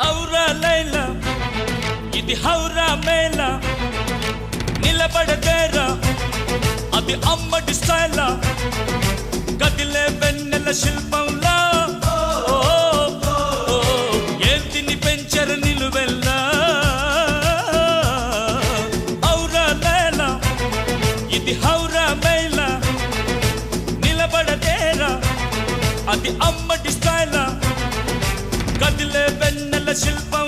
ఔరా లైలా ఇది హౌరా మేళ నిలబడదేరా అది అమ్మడి స్టైలా కదిలే వెన్నెల శిల్పంలా ఏంటిని పెంచరు నిలువెల్లా ఔరా లైలా ఇది హౌరా మేళ నిలబడదేరా అది అమ్మడి స్టైలా కదిలే వెన్నెల శిల్పం